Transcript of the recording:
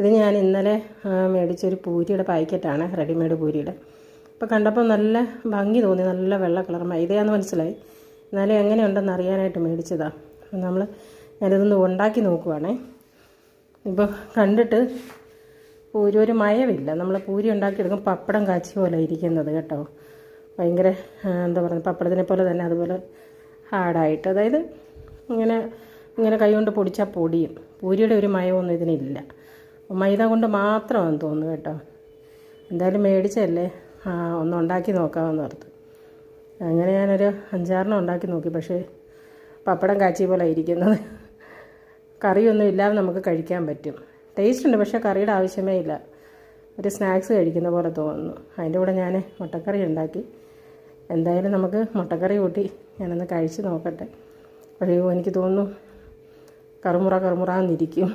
ഇത് ഞാൻ ഇന്നലെ മേടിച്ചൊരു പൂരിയുടെ പാക്കറ്റാണ്, റെഡിമെയ്ഡ് പൂരിയുടെ. അപ്പോൾ കണ്ടപ്പോൾ നല്ല ഭംഗി തോന്നി, നല്ല വെള്ള കളർ മൈദയാണെന്ന് മനസ്സിലായി. എന്നാലും എങ്ങനെയുണ്ടെന്ന് അറിയാനായിട്ട് മേടിച്ചതാണ്. ഞാനിതൊന്ന് ഉണ്ടാക്കി നോക്കുവാണേ. ഇപ്പോൾ കണ്ടിട്ട് പൂരി ഒരു മയമില്ല. നമ്മൾ പൂരി ഉണ്ടാക്കിയെടുക്കും പപ്പടം കാച്ചി പോലെ ഇരിക്കുന്നത് കേട്ടോ. ഭയങ്കര എന്താ പറയുക, പപ്പടത്തിനെ പോലെ തന്നെ അതുപോലെ ഹാർഡായിട്ട്, അതായത് ഇങ്ങനെ കൈ കൊണ്ട് പൊടിച്ചാൽ പൊടിയും. പൂരിയുടെ ഒരു മയമൊന്നും ഇതിനില്ല. മൈദ കൊണ്ട് മാത്രമാണെന്ന് തോന്നുന്നു കേട്ടോ. എന്തായാലും മേടിച്ചല്ലേ, ഒന്ന് ഉണ്ടാക്കി നോക്കാമെന്ന് ഓർത്ത്. അങ്ങനെ ഞാനൊരു 5-6 ഉണ്ടാക്കി നോക്കി. പക്ഷേ പപ്പടം കാച്ചി പോലെ ഇരിക്കുന്നത്. കറിയൊന്നും ഇല്ലാതെ നമുക്ക് കഴിക്കാൻ പറ്റും. ടേസ്റ്റ് ഉണ്ട്, പക്ഷേ കറിയുടെ ആവശ്യമേ ഇല്ല. ഒരു സ്നാക്സ് കഴിക്കുന്ന പോലെ തോന്നുന്നു. അതിൻ്റെ കൂടെ ഞാൻ മുട്ടക്കറി ഉണ്ടാക്കി. എന്തായാലും നമുക്ക് മുട്ടക്കറി കൂട്ടി ഞാനൊന്ന് കഴിച്ച് നോക്കട്ടെ. പക്ഷേ എനിക്ക് തോന്നുന്നു കറുമുറാന്നിരിക്കും.